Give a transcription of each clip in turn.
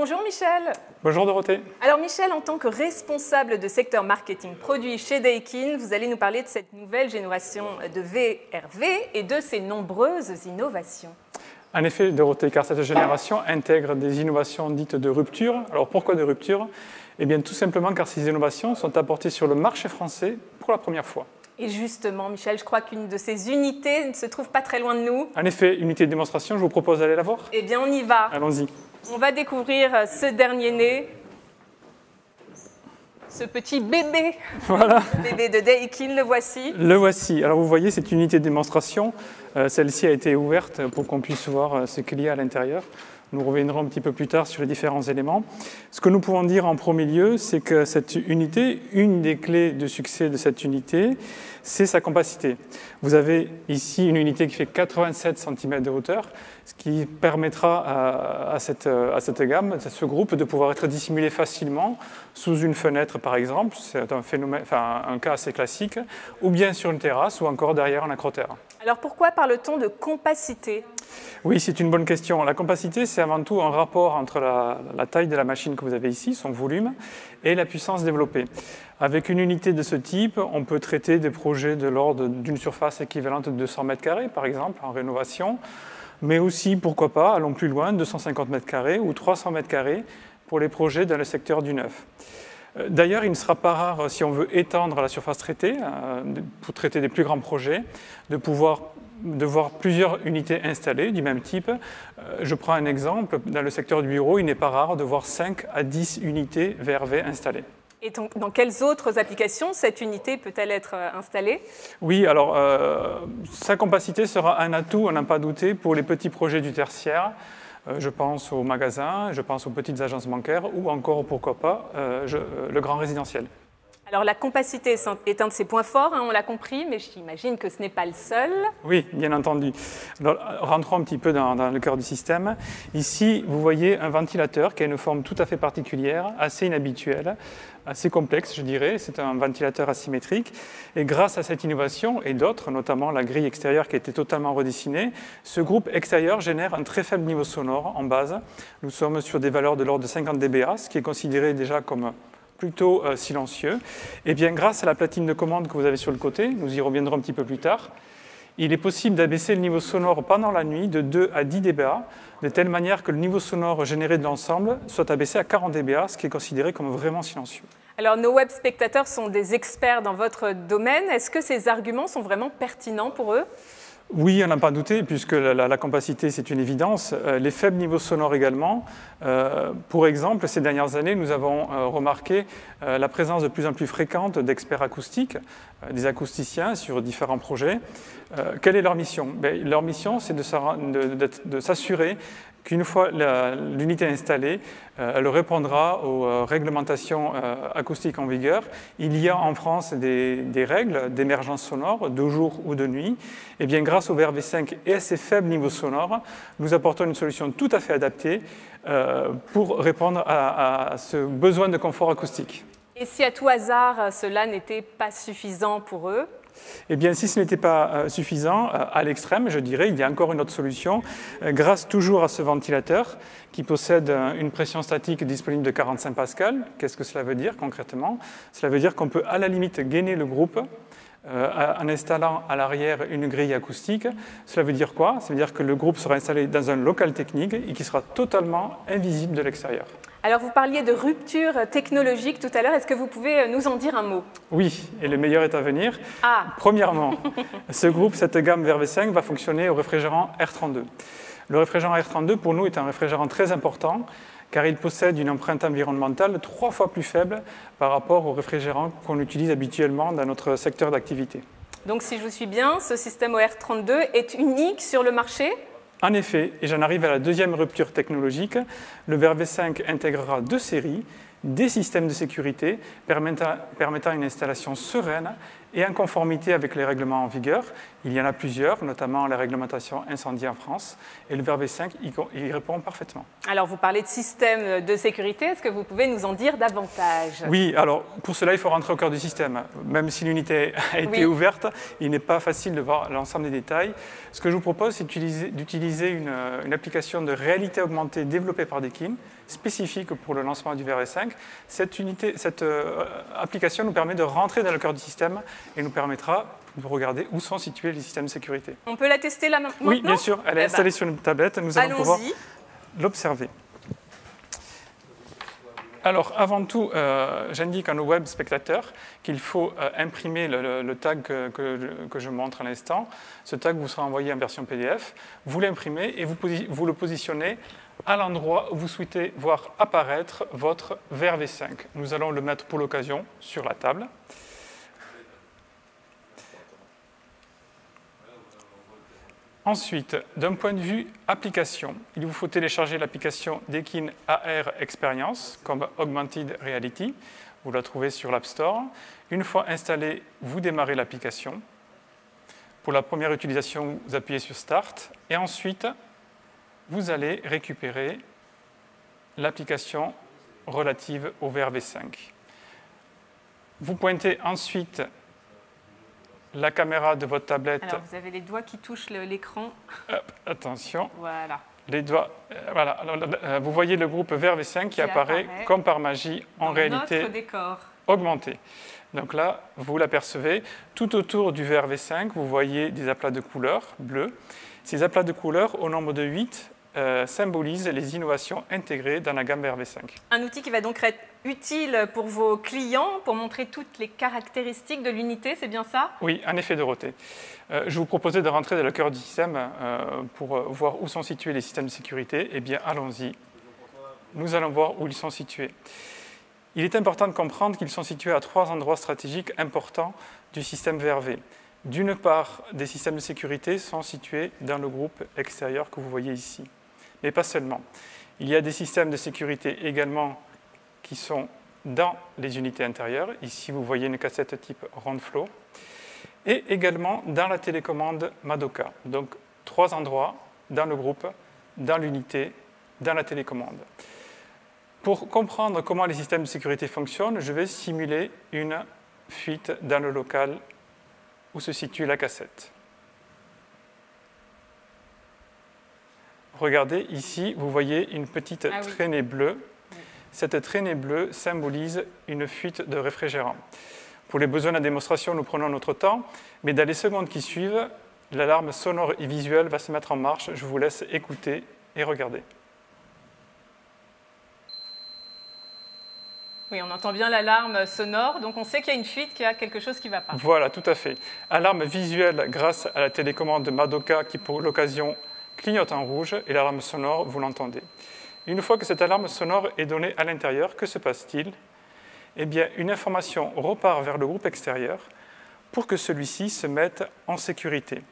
Bonjour Michel. Bonjour Dorothée. Alors Michel, en tant que responsable de secteur marketing produit chez Daikin, vous allez nous parler de cette nouvelle génération de VRV et de ses nombreuses innovations. En effet, Dorothée, car cette génération intègre des innovations dites de rupture. Alors pourquoi de rupture? Eh bien tout simplement car ces innovations sont apportées sur le marché français pour la première fois. Et justement, Michel, je crois qu'une de ces unités ne se trouve pas très loin de nous. En effet, unité de démonstration, je vous propose d'aller la voir. Eh bien, on y va. Allons-y. On va découvrir ce dernier né, ce petit bébé. Voilà. Bébé de Daikin, le voici. Le voici. Alors vous voyez, c'est une unité de démonstration. Celle-ci a été ouverte pour qu'on puisse voir ce qu'il y a à l'intérieur. Nous reviendrons un petit peu plus tard sur les différents éléments. Ce que nous pouvons dire en premier lieu, c'est que cette unité, une des clés de succès de cette unité, c'est sa compacité. Vous avez ici une unité qui fait 87 cm de hauteur, ce qui permettra à cette gamme, à ce groupe, de pouvoir être dissimulé facilement sous une fenêtre, par exemple, c'est un cas assez classique, ou bien sur une terrasse, ou encore derrière un accroterre. Alors pourquoi parle-t-on de compacité ? Oui, c'est une bonne question. La compacité, c'est avant tout un rapport entre la taille de la machine que vous avez ici, son volume, et la puissance développée. Avec une unité de ce type, on peut traiter des projets de l'ordre d'une surface équivalente de 200 m², par exemple, en rénovation, mais aussi, pourquoi pas, allons plus loin, 250 m² ou 300 m² pour les projets dans le secteur du neuf. D'ailleurs, il ne sera pas rare, si on veut étendre la surface traitée, pour traiter des plus grands projets, de voir plusieurs unités installées du même type. Je prends un exemple, dans le secteur du bureau, il n'est pas rare de voir 5 à 10 unités VRV installées. Et dans quelles autres applications cette unité peut-elle être installée? Oui, alors sa compacité sera un atout, on n'a pas douté, pour les petits projets du tertiaire. Je pense aux magasins, je pense aux petites agences bancaires ou encore, pourquoi pas, le grand résidentiel. Alors la compacité est un de ses points forts, hein, on l'a compris, mais j'imagine que ce n'est pas le seul. Oui, bien entendu. Alors, rentrons un petit peu dans le cœur du système. Ici, vous voyez un ventilateur qui a une forme tout à fait particulière, assez inhabituelle, assez complexe, je dirais. C'est un ventilateur asymétrique. Et grâce à cette innovation et d'autres, notamment la grille extérieure qui a été totalement redessinée, ce groupe extérieur génère un très faible niveau sonore en base. Nous sommes sur des valeurs de l'ordre de 50 dBA, ce qui est considéré déjà comme plutôt silencieux. Et bien, grâce à la platine de commande que vous avez sur le côté, nous y reviendrons un petit peu plus tard, il est possible d'abaisser le niveau sonore pendant la nuit de 2 à 10 dBA, de telle manière que le niveau sonore généré de l'ensemble soit abaissé à 40 dBA, ce qui est considéré comme vraiment silencieux. Alors, nos web spectateurs sont des experts dans votre domaine. Est-ce que ces arguments sont vraiment pertinents pour eux ? Oui, on n'a pas douté, puisque la compacité, c'est une évidence. Les faibles niveaux sonores également. Pour exemple, ces dernières années, nous avons remarqué la présence de plus en plus fréquente d'experts acoustiques, des acousticiens sur différents projets. Quelle est leur mission? Leur mission, c'est de s'assurer qu'une fois l'unité installée, elle répondra aux réglementations acoustiques en vigueur. Il y a en France des règles d'émergence sonore, de jour ou de nuit. Et bien, grâce au VRV5 et à ces faibles niveaux sonores, nous apportons une solution tout à fait adaptée pour répondre à ce besoin de confort acoustique. Et si à tout hasard, cela n'était pas suffisant pour eux ? Eh bien, si ce n'était pas suffisant, à l'extrême, je dirais, il y a encore une autre solution. Grâce toujours à ce ventilateur qui possède une pression statique disponible de 45 pascal, qu'est-ce que cela veut dire concrètement? Cela veut dire qu'on peut à la limite gainer le groupe en installant à l'arrière une grille acoustique. Cela veut dire quoi? Ça veut dire que le groupe sera installé dans un local technique et qui sera totalement invisible de l'extérieur. Alors, vous parliez de rupture technologique tout à l'heure. Est-ce que vous pouvez nous en dire un mot? Oui, et le meilleur est à venir. Ah. Premièrement, ce groupe, cette gamme VRV5 va fonctionner au réfrigérant R32. Le réfrigérant R32, pour nous, est un réfrigérant très important car il possède une empreinte environnementale 3 fois plus faible par rapport au réfrigérant qu'on utilise habituellement dans notre secteur d'activité. Donc, si je vous suis bien, ce système OR32 est unique sur le marché? En effet, et j'en arrive à la deuxième rupture technologique, le VRV5 intégrera 2 séries, des systèmes de sécurité permettant une installation sereine et en conformité avec les règlements en vigueur. Il y en a plusieurs, notamment la réglementation incendie en France, et le VRV5 y répond parfaitement. Alors, vous parlez de système de sécurité, est-ce que vous pouvez nous en dire davantage? Oui, alors pour cela, il faut rentrer au cœur du système. Même si l'unité a été ouverte, il n'est pas facile de voir l'ensemble des détails. Ce que je vous propose, c'est d'utiliser une application de réalité augmentée développée par Daikin, spécifique pour le lancement du VRV5. Cette application nous permet de rentrer dans le cœur du système et nous permettra de regarder où sont situés les systèmes de sécurité. On peut la tester là maintenant? Oui, bien sûr. Elle est installée sur une tablette. Nous allons pouvoir l'observer. Alors, avant tout, j'indique à nos web spectateurs qu'il faut imprimer le tag que je montre à l'instant. Ce tag vous sera envoyé en version PDF. Vous l'imprimez et vous le positionnez à l'endroit où vous souhaitez voir apparaître votre VRV5. Nous allons le mettre pour l'occasion sur la table. Ensuite, d'un point de vue application, il vous faut télécharger l'application Daikin AR Experience comme Augmented Reality. Vous la trouvez sur l'App Store. Une fois installée, vous démarrez l'application. Pour la première utilisation, vous appuyez sur Start. Et ensuite, vous allez récupérer l'application relative au VRV5. Vous pointez ensuite la caméra de votre tablette. Alors, vous avez les doigts qui touchent l'écran. Attention. Voilà. Les doigts. Voilà. Alors, vous voyez le groupe VRV5 qui apparaît comme par magie en réalité notre décor augmenté. Donc là, vous l'apercevez. Tout autour du VRV5, vous voyez des aplats de couleurs bleues. Ces aplats de couleurs, au nombre de 8, symbolisent les innovations intégrées dans la gamme VRV5. Un outil qui va donc être utile pour vos clients, pour montrer toutes les caractéristiques de l'unité, c'est bien ça? Oui, un effet Dorothée. Je vous proposais de rentrer dans le cœur du système pour voir où sont situés les systèmes de sécurité. Eh bien, allons-y. Nous allons voir où ils sont situés. Il est important de comprendre qu'ils sont situés à 3 endroits stratégiques importants du système VRV. D'une part, des systèmes de sécurité sont situés dans le groupe extérieur que vous voyez ici. Mais pas seulement. Il y a des systèmes de sécurité également qui sont dans les unités intérieures. Ici, vous voyez une cassette type Roundflow. Et également dans la télécommande Madoka. Donc, 3 endroits dans le groupe, dans l'unité, dans la télécommande. Pour comprendre comment les systèmes de sécurité fonctionnent, je vais simuler une fuite dans le local où se situe la cassette. Regardez, ici, vous voyez une petite traînée bleue. Cette traînée bleue symbolise une fuite de réfrigérant. Pour les besoins de la démonstration, nous prenons notre temps, mais dans les secondes qui suivent, l'alarme sonore et visuelle va se mettre en marche. Je vous laisse écouter et regarder. Oui, on entend bien l'alarme sonore, donc on sait qu'il y a une fuite, qu'il y a quelque chose qui ne va pas. Voilà, tout à fait. Alarme visuelle grâce à la télécommande Madoka qui, pour l'occasion, clignote en rouge, et l'alarme sonore, vous l'entendez. Une fois que cette alarme sonore est donnée à l'intérieur, que se passe-t-il? Eh bien, une information repart vers le groupe extérieur pour que celui-ci se mette en sécurité.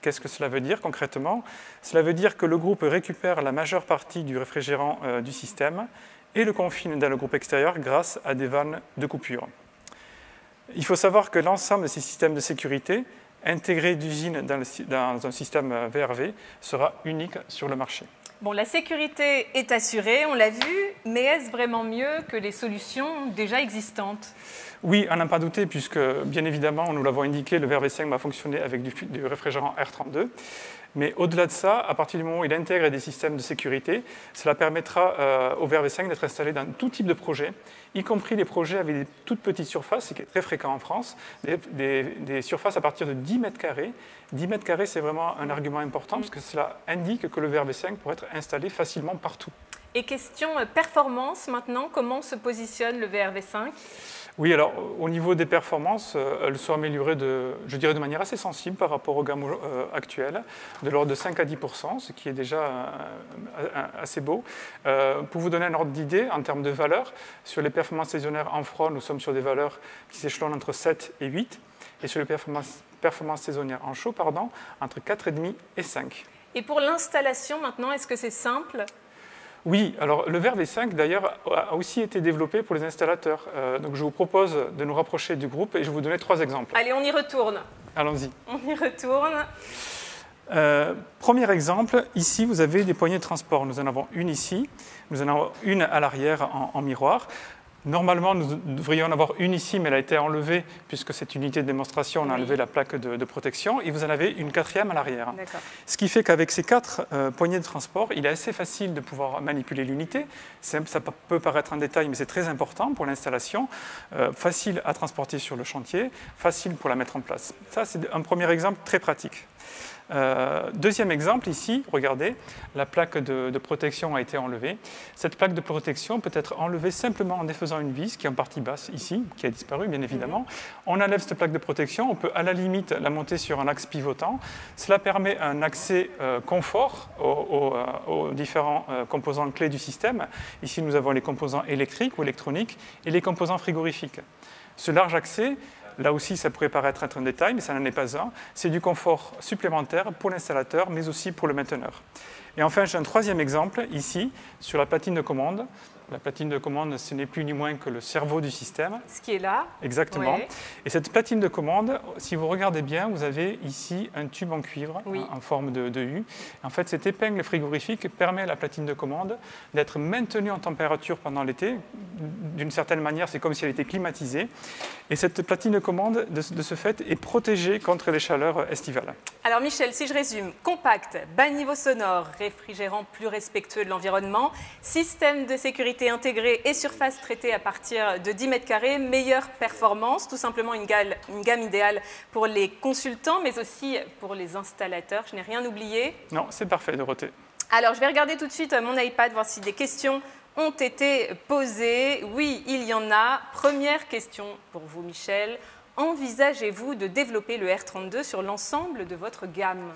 Qu'est-ce que cela veut dire concrètement? Cela veut dire que le groupe récupère la majeure partie du réfrigérant du système et le confine dans le groupe extérieur grâce à des vannes de coupure. Il faut savoir que l'ensemble de ces systèmes de sécurité intégrés d'usine dans un système VRV sera unique sur le marché. Bon, la sécurité est assurée, on l'a vu, mais est-ce vraiment mieux que les solutions déjà existantes? Oui, à n'en pas douter, puisque bien évidemment, nous l'avons indiqué, le VRV5 va fonctionner avec du réfrigérant R32. Mais au-delà de ça, à partir du moment où il intègre des systèmes de sécurité, cela permettra au VRV5 d'être installé dans tout type de projet, y compris les projets avec des toutes petites surfaces, ce qui est très fréquent en France, des surfaces à partir de 10 mètres carrés. 10 mètres carrés, c'est vraiment un argument important, parce que cela indique que le VRV5 pourrait être installé facilement partout. Et question performance maintenant, comment se positionne le VRV5? Oui, alors au niveau des performances, elles sont améliorées je dirais de manière assez sensible par rapport aux gammes actuelles, de l'ordre de 5 à 10%, ce qui est déjà assez beau. Pour vous donner un ordre d'idée, en termes de valeurs, sur les performances saisonnières en froid, nous sommes sur des valeurs qui s'échelonnent entre 7 et 8, et sur les performances saisonnières en chaud, entre 4,5 et 5. Et pour l'installation maintenant, est-ce que c'est simple? Oui, alors le VRV5 d'ailleurs a aussi été développé pour les installateurs. Donc je vous propose de nous rapprocher du groupe et je vais vous donner 3 exemples. Allez, on y retourne. Allons-y. On y retourne. Premier exemple, ici vous avez des poignées de transport. Nous en avons une ici, nous en avons une à l'arrière en miroir. Normalement, nous devrions en avoir une ici, mais elle a été enlevée, puisque c'est une unité de démonstration, on a enlevé la plaque de protection, et vous en avez une quatrième à l'arrière. Ce qui fait qu'avec ces 4 poignées de transport, il est assez facile de pouvoir manipuler l'unité. Ça peut paraître un détail, mais c'est très important pour l'installation. Facile à transporter sur le chantier, facile pour la mettre en place. Ça, c'est un premier exemple très pratique. Deuxième exemple, ici, regardez, la plaque de protection a été enlevée. Cette plaque de protection peut être enlevée simplement en défaisant une vis qui est en partie basse ici, qui a disparu bien évidemment. On enlève cette plaque de protection, on peut à la limite la monter sur un axe pivotant. Cela permet un accès confort aux différents composants clés du système. Ici, nous avons les composants électriques ou électroniques et les composants frigorifiques. Ce large accès, là aussi, ça pourrait paraître être un détail, mais ça n'en est pas un. C'est du confort supplémentaire pour l'installateur, mais aussi pour le mainteneur. Et enfin, j'ai un troisième exemple, ici, sur la platine de commande. La platine de commande, ce n'est plus ni moins que le cerveau du système. Ce qui est là. Exactement. Oui. Et cette platine de commande, si vous regardez bien, vous avez ici un tube en cuivre en forme de U. En fait, cette épingle frigorifique permet à la platine de commande d'être maintenue en température pendant l'été. D'une certaine manière, c'est comme si elle était climatisée. Et cette platine de commande, de ce fait, est protégée contre les chaleurs estivales. Alors Michel, si je résume, compact, bas niveau sonore, réfrigérant plus respectueux de l'environnement, système de sécurité intégré et surface traitée à partir de 10 mètres carrés, meilleure performance, tout simplement une gamme idéale pour les consultants, mais aussi pour les installateurs. Je n'ai rien oublié. Non, c'est parfait, Dorothée. Alors, je vais regarder tout de suite mon iPad, voir si des questions ont été posées. Oui, il y en a. Première question pour vous, Michel. Envisagez-vous de développer le R32 sur l'ensemble de votre gamme ?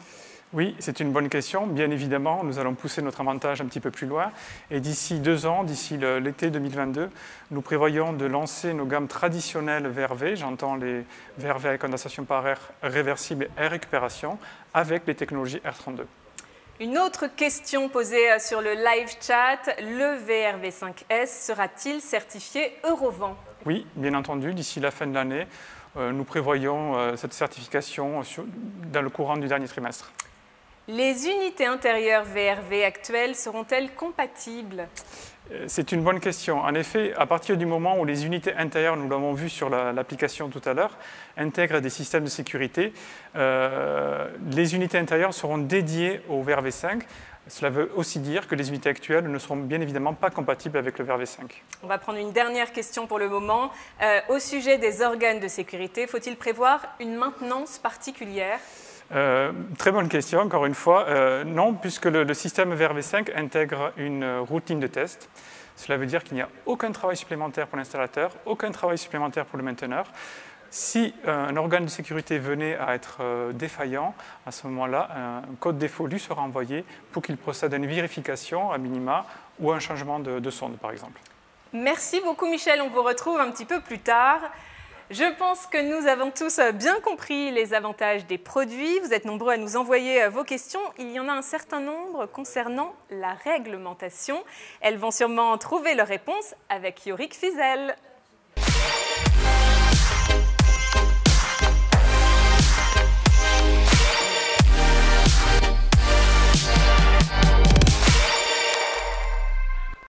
Oui, c'est une bonne question. Bien évidemment, nous allons pousser notre avantage un petit peu plus loin. Et d'ici 2 ans, d'ici l'été 2022, nous prévoyons de lancer nos gammes traditionnelles VRV, j'entends les VRV avec condensation par air réversible et récupération, avec les technologies R32. Une autre question posée sur le live chat, le VRV5S sera-t-il certifié Eurovent ? Oui, bien entendu, d'ici la fin de l'année, nous prévoyons cette certification dans le courant du dernier trimestre. Les unités intérieures VRV actuelles seront-elles compatibles ? C'est une bonne question. En effet, à partir du moment où les unités intérieures, nous l'avons vu sur l'application tout à l'heure, intègrent des systèmes de sécurité, les unités intérieures seront dédiées au VRV5. Cela veut aussi dire que les unités actuelles ne seront bien évidemment pas compatibles avec le VRV5. On va prendre une dernière question pour le moment. Au sujet des organes de sécurité, faut-il prévoir une maintenance particulière ? Très bonne question, encore une fois. Non, puisque le système VRV5 intègre une routine de test. Cela veut dire qu'il n'y a aucun travail supplémentaire pour l'installateur, aucun travail supplémentaire pour le mainteneur. Si un organe de sécurité venait à être défaillant, à ce moment-là, un code défaut lui sera envoyé pour qu'il procède à une vérification à minima ou à un changement de sonde, par exemple. Merci beaucoup, Michel. On vous retrouve un petit peu plus tard. Je pense que nous avons tous bien compris les avantages des produits. Vous êtes nombreux à nous envoyer vos questions. Il y en a un certain nombre concernant la réglementation. Elles vont sûrement trouver leur réponse avec Yorick Fizel.